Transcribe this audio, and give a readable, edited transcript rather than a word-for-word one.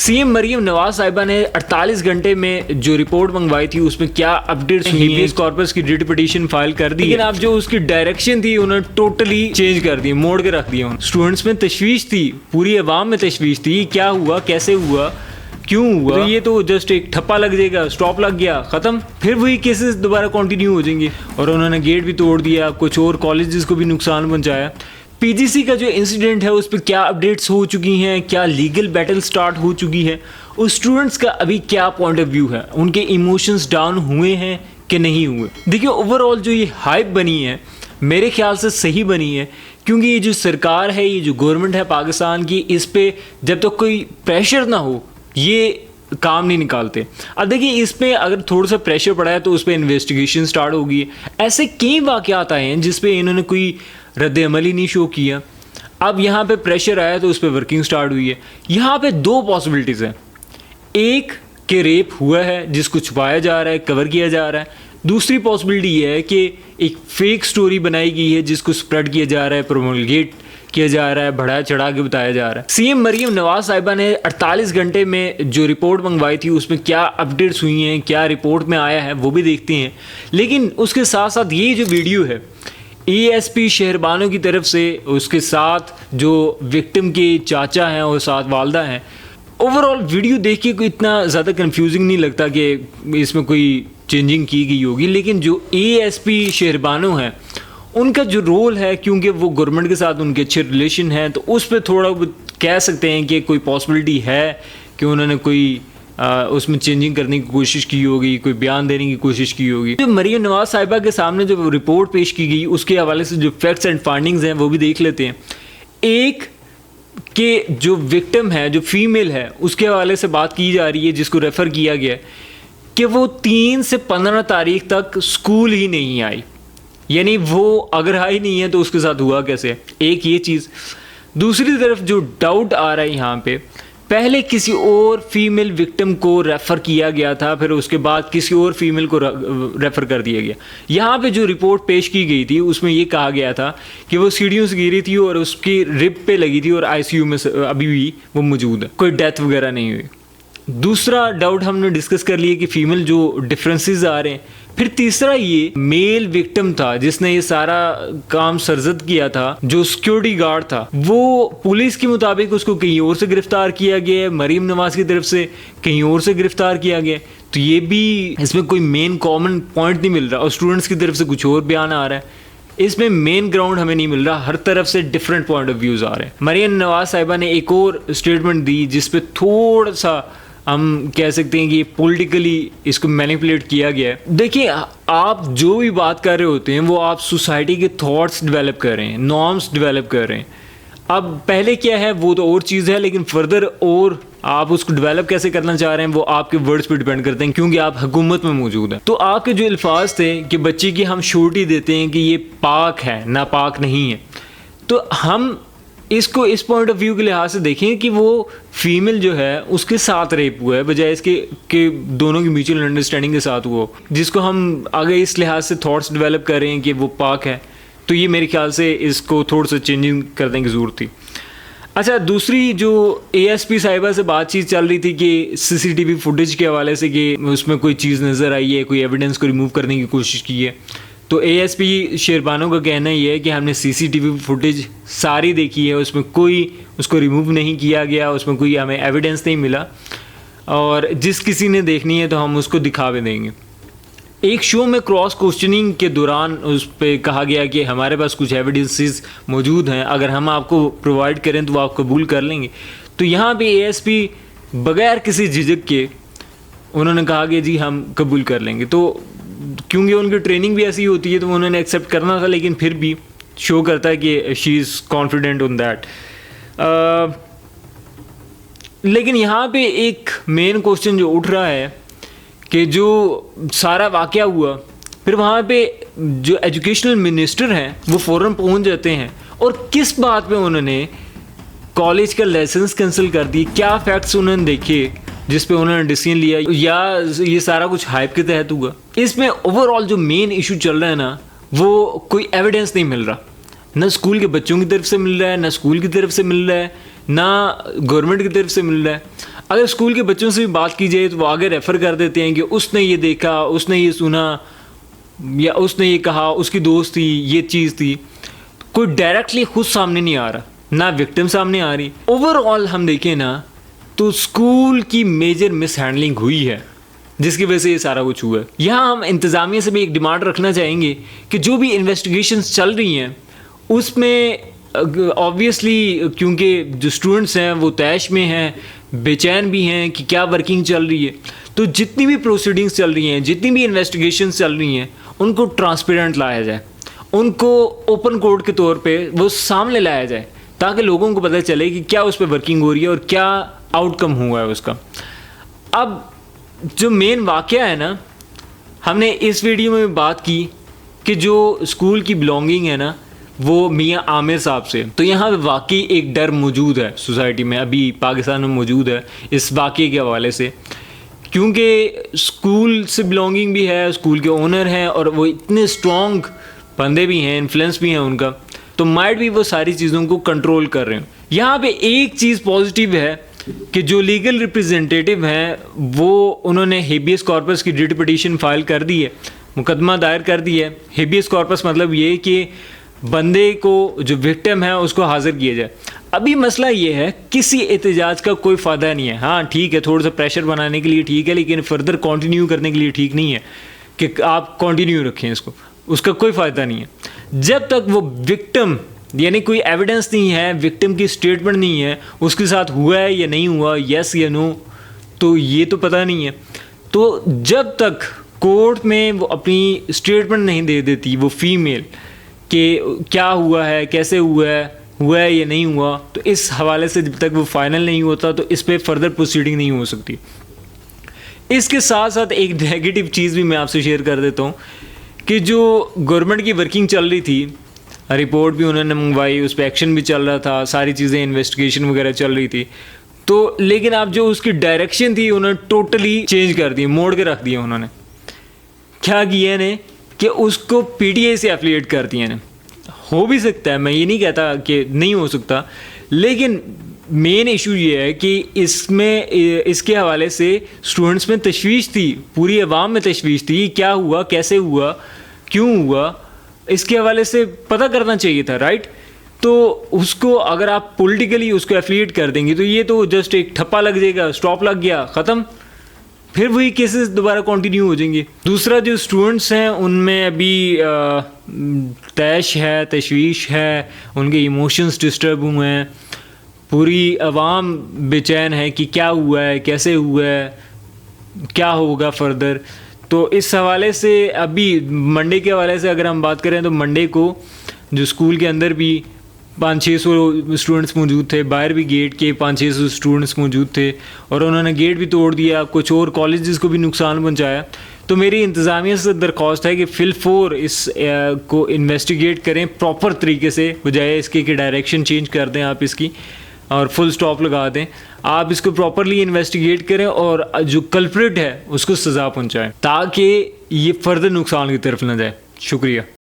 CM Maryam Nawaz साहिबा ने 48 घंटे में जो रिपोर्ट मंगवाई थी उसमें क्या अपडेट्स हुई है, कॉर्पस की रिट पिटीशन फाइल कर दी, लेकिन अब जो उसकी डायरेक्शन थी उन्होंने टोटली चेंज कर दी, मोड़ के रख दिया। स्टूडेंट्स में तशवीश थी, पूरी अवाम में तशवीश थी, क्या हुआ, कैसे हुआ, क्यों हुआ। तो ये तो जस्ट एक ठप्पा लग जाएगा, स्टॉप लग गया, खत्म, फिर वही केसेस दोबारा कंटिन्यू हो जाएंगे। और उन्होंने गेट भी तोड़ दिया, कुछ और कॉलेजेस को भी नुकसान पहुंचाया। पीजीसी का जो इंसिडेंट है उस पर क्या अपडेट्स हो चुकी हैं, क्या लीगल बैटल स्टार्ट हो चुकी है, उस स्टूडेंट्स का अभी क्या पॉइंट ऑफ व्यू है, उनके इमोशंस डाउन हुए हैं कि नहीं हुए। देखिए ओवरऑल जो ये हाइप बनी है मेरे ख्याल से सही बनी है, क्योंकि ये जो सरकार है, ये जो गवर्नमेंट है पाकिस्तान की, इस पे जब तक कोई प्रेशर ना हो ये काम नहीं निकालते। अब देखिए इस पे अगर थोड़ा सा प्रेशर पड़ा है तो उस पर इन्वेस्टिगेशन स्टार्ट होगी। ऐसे कई वाक़यात आए हैं जिस पे इन्होंने कोई रद्द अमल ही नहीं शो किया। अब यहाँ पे प्रेशर आया तो उस पर वर्किंग स्टार्ट हुई है। यहाँ पे दो पॉसिबिलिटीज़ हैं, एक कि रेप हुआ है जिसको छुपाया जा रहा है, कवर किया जा रहा है। दूसरी पॉसिबिलिटी ये है कि एक फेक स्टोरी बनाई गई है जिसको स्प्रेड किया जा रहा है, प्रोमोलगेट किया जा रहा है, बढ़ा चढ़ा के बताया जा रहा है। सीएम मरियम नवाज साहिबा ने 48 घंटे में जो रिपोर्ट मंगवाई थी उसमें क्या अपडेट्स हुई हैं, क्या रिपोर्ट में आया है, वो भी देखते हैं। लेकिन उसके साथ साथ ये जो वीडियो है एएसपी शहरबानो की तरफ से, उसके साथ जो विक्टिम के चाचा हैं और साथ वालदा हैं, ओवरऑल वीडियो देख के कोई इतना ज़्यादा कंफ्यूजिंग नहीं लगता कि इसमें कोई चेंजिंग की गई होगी। लेकिन जो एएसपी शहरबानो हैं उनका जो रोल है, क्योंकि वो गवर्नमेंट के साथ उनके अच्छे रिलेशन हैं, तो उस पर थोड़ा कह सकते हैं कि कोई पॉसिबिलिटी है कि उन्होंने कोई उसमें चेंजिंग करने की कोशिश की होगी, कोई बयान देने की कोशिश की होगी। जो मरियम नवाज साहिबा के सामने जो रिपोर्ट पेश की गई उसके हवाले से जो फैक्ट्स एंड फाइंडिंग्स हैं वो भी देख लेते हैं। एक कि जो विक्टिम है, जो फीमेल है, उसके हवाले से बात की जा रही है, जिसको रेफ़र किया गया है कि वो 3 से 15 तारीख तक स्कूल ही नहीं आई। यानी वो अगर आई नहीं है तो उसके साथ हुआ कैसे, एक ये चीज़। दूसरी तरफ जो डाउट आ रहा है यहाँ पे, पहले किसी और फीमेल विक्टिम को रेफ़र किया गया था, फिर उसके बाद किसी और फीमेल को रेफ़र कर दिया गया। यहाँ पे जो रिपोर्ट पेश की गई थी उसमें ये कहा गया था कि वो सीढ़ियों से गिरी थी और उसकी रिब पे लगी थी और आईसीयू में अभी भी वो मौजूद है, कोई डेथ वगैरह नहीं हुई। दूसरा डाउट हमने डिस्कस कर लिया कि फ़ीमेल जो डिफरेंसेस आ रहे हैं। फिर तीसरा ये मेल विक्टिम था जिसने ये सारा काम सरजद किया था, जो सिक्योरिटी गार्ड था, वो पुलिस के मुताबिक उसको कहीं और से गिरफ्तार किया गया है, मरीम नवाज की तरफ से कहीं और से गिरफ्तार किया गया। तो ये भी इसमें कोई मेन कॉमन पॉइंट नहीं मिल रहा और स्टूडेंट्स की तरफ से कुछ और बयान आ रहा है। इसमें मेन ग्राउंड हमें नहीं मिल रहा, हर तरफ से डिफरेंट पॉइंट ऑफ व्यूज़ आ रहे हैं। मरियम नवाज साहिबा ने एक और स्टेटमेंट दी जिसपे थोड़ा सा हम कह सकते हैं कि पॉलिटिकली इसको मैनिपुलेट किया गया है। देखिए आप जो भी बात कर रहे होते हैं वो आप सोसाइटी के थॉट्स डेवलप कर रहे हैं, नॉर्म्स डेवलप कर रहे हैं। अब पहले क्या है वो तो और चीज़ है, लेकिन फर्दर और आप उसको डेवलप कैसे करना चाह रहे हैं वो आपके वर्ड्स पे डिपेंड करते हैं, क्योंकि आप हुकूमत में मौजूद हैं। तो आपके जो अल्फाज थे कि बच्चे की हम श्योरिटी देते हैं कि ये पाक है, नापाक नहीं है, तो हम इसको इस पॉइंट ऑफ व्यू के लिहाज से देखें कि वो फीमेल जो है उसके साथ रेप हुआ है, बजाय इसके कि दोनों की म्यूचुअल अंडरस्टैंडिंग के साथ हुआ, जिसको हम आगे इस लिहाज से थॉट्स डेवलप कर रहे हैं कि वो पाक है। तो ये मेरे ख्याल से इसको थोड़ा सा चेंजिंग करने की ज़रूरत थी। अच्छा, दूसरी जो एएसपी साहिबा से बातचीत चल रही थी कि सीसीटीवी फुटेज के हवाले से कि उसमें कोई चीज़ नज़र आई है, कोई एविडेंस को रिमूव करने की कोशिश की है, तो एएसपी शहरबानो का कहना ये है कि हमने सीसीटीवी फुटेज सारी देखी है, उसमें कोई उसको रिमूव नहीं किया गया, उसमें कोई हमें एविडेंस नहीं मिला, और जिस किसी ने देखनी है तो हम उसको दिखा भी देंगे। एक शो में क्रॉस क्वेश्चनिंग के दौरान उस पर कहा गया कि हमारे पास कुछ एविडेंसेस मौजूद हैं, अगर हम आपको प्रोवाइड करें तो आप कबूल कर लेंगे। तो यहाँ पे एएसपी बगैर किसी झिझक के उन्होंने कहा कि जी हम कबूल कर लेंगे। तो क्योंकि उनकी ट्रेनिंग भी ऐसी होती है तो उन्होंने एक्सेप्ट करना था, लेकिन फिर भी शो करता है कि she is confident on that. लेकिन यहाँ पे एक मेन क्वेश्चन जो उठ रहा है कि जो सारा वाक़या हुआ, फिर वहाँ पे जो एजुकेशनल मिनिस्टर हैं वो फ़ौरन पहुँच जाते हैं, और किस बात पे उन्होंने कॉलेज का लाइसेंस कैंसिल कर दी, क्या फैक्ट्स उन्होंने देखे जिस पे उन्होंने डिसीजन लिया, या ये सारा कुछ हाइप के तहत हुआ। इसमें ओवरऑल जो मेन इशू चल रहा है ना, वो कोई एविडेंस नहीं मिल रहा, ना स्कूल के बच्चों की तरफ से मिल रहा है, ना स्कूल की तरफ से मिल रहा है, ना गवर्नमेंट की तरफ से मिल रहा है। اگر اسکول کے بچوں سے بھی بات کی جائے تو وہ آگے ریفر کر دیتے ہیں کہ اس نے یہ دیکھا, اس نے یہ سنا, یا اس نے یہ کہا, اس کی دوست تھی, یہ چیز تھی. کوئی ڈائریکٹلی خود سامنے نہیں آ رہا, نہ وکٹم سامنے آ رہی. اوور آل ہم دیکھیں نا تو اسکول کی میجر مس ہینڈلنگ ہوئی ہے جس کی وجہ سے یہ سارا کچھ ہوا ہے. یہاں ہم انتظامیہ سے بھی ایک ڈیمانڈ رکھنا چاہیں گے کہ جو بھی انویسٹیگیشنز چل رہی ہیں اس میں آبویسلی کیونکہ جو اسٹوڈنٹس ہیں وہ طیش میں ہیں, بے چین بھی ہیں کہ کیا ورکنگ چل رہی ہے, تو جتنی بھی پروسیڈنگس چل رہی ہیں, جتنی بھی انویسٹیگیشنز چل رہی ہیں, ان کو ٹرانسپیرنٹ لایا جائے, ان کو اوپن کورٹ کے طور پہ وہ سامنے لایا جائے تاکہ لوگوں کو پتہ چلے کہ کیا اس پہ ورکنگ ہو رہی ہے اور کیا آؤٹ کم ہوا ہے اس کا. اب جو مین واقعہ ہے نا, ہم نے اس ویڈیو میں بات کی کہ جو اسکول کی بلانگنگ ہے نا وہ میاں عامر صاحب سے, تو یہاں پہ واقعی ایک ڈر موجود ہے سوسائٹی میں, ابھی پاکستان میں موجود ہے اس واقعے کے حوالے سے, کیونکہ اسکول سے بلانگنگ بھی ہے, اسکول کے اونر ہیں اور وہ اتنے اسٹرانگ بندے بھی ہیں, انفلوئنس بھی ہیں ان کا, تو مائٹ بھی وہ ساری چیزوں کو کنٹرول کر رہے ہیں. یہاں پہ ایک چیز پازیٹیو ہے کہ جو لیگل ریپریزنٹیٹیو ہیں وہ انہوں نے ہیبیس کارپس کی ریٹ پٹیشن فائل کر دی ہے, مقدمہ دائر کر دی ہے. ہیبیس کارپس مطلب یہ کہ بندے کو جو وکٹم ہے اس کو حاضر کیا جائے. ابھی مسئلہ یہ ہے کسی احتجاج کا کوئی فائدہ نہیں ہے. ہاں ٹھیک ہے, تھوڑا سا پریشر بنانے کے لیے ٹھیک ہے, لیکن فردر کنٹینیو کرنے کے لیے ٹھیک نہیں ہے کہ آپ کنٹینیو رکھیں اس کو, اس کا کوئی فائدہ نہیں ہے. جب تک وہ وکٹم یعنی کوئی ایویڈنس نہیں ہے, وکٹم کی اسٹیٹمنٹ نہیں ہے, اس کے ساتھ ہوا ہے یا نہیں ہوا, یس یا نو, تو یہ تو پتہ نہیں ہے. تو جب تک کورٹ میں وہ اپنی اسٹیٹمنٹ نہیں دے دیتی وہ فیمیل کہ کیا ہوا ہے, کیسے ہوا ہے یا نہیں ہوا, تو اس حوالے سے جب تک وہ فائنل نہیں ہوتا تو اس پہ فردر پروسیڈنگ نہیں ہو سکتی. اس کے ساتھ ساتھ ایک نیگیٹو چیز بھی میں آپ سے شیئر کر دیتا ہوں کہ جو گورنمنٹ کی ورکنگ چل رہی تھی, رپورٹ بھی انہوں نے منگوائی, اس پہ ایکشن بھی چل رہا تھا, ساری چیزیں انویسٹیگیشن وغیرہ چل رہی تھی, تو لیکن اب جو اس کی ڈائریکشن تھی انہوں نے ٹوٹلی چینج کر دی, موڑ کے رکھ دیا. انہوں نے کیا کیا نے کہ اس کو پی ٹی آئی سے ایفیلیٹ کر دیا نے. ہو بھی سکتا ہے, میں یہ نہیں کہتا کہ نہیں ہو سکتا, لیکن مین ایشو یہ ہے کہ اس کے حوالے سے اسٹوڈنٹس میں تشویش تھی, پوری عوام میں تشویش تھی, کیا ہوا, کیسے ہوا, کیوں ہوا, اس کے حوالے سے پتہ کرنا چاہیے تھا, رائٹ. تو اس کو اگر آپ پولیٹیکلی اس کو ایفیلیٹ کر دیں گے تو یہ تو جسٹ ایک ٹھپا لگ جائے گا, اسٹاپ لگ گیا, ختم, پھر وہی کیسز دوبارہ کنٹینیو ہو جائیں گے. دوسرا جو اسٹوڈنٹس ہیں ان میں ابھی طیش ہے, تشویش ہے, ان کے ایموشنز ڈسٹرب ہوئے ہیں, پوری عوام بے چین ہے کہ کیا ہوا ہے, کیسے ہوا ہے, کیا ہوگا فردر. تو اس حوالے سے ابھی منڈے کے حوالے سے اگر ہم بات کریں تو منڈے کو جو اسکول کے اندر بھی 500-600 اسٹوڈنٹس موجود تھے, باہر بھی گیٹ کے 500-600 اسٹوڈنٹس موجود تھے, اور انہوں نے گیٹ بھی توڑ دیا, کچھ اور کالجز کو بھی نقصان پہنچایا. تو میری انتظامیہ سے درخواست ہے کہ فل فور اس کو انویسٹیگیٹ کریں پراپر طریقے سے, بجائے اس کے کہ ڈائریکشن چینج کر دیں آپ اس کی اور فل سٹاپ لگا دیں. آپ اس کو پراپرلی انویسٹیگیٹ کریں اور جو کلپریٹ ہے اس کو سزا پہنچائیں تاکہ یہ فردر نقصان کی طرف نہ جائے. شکریہ.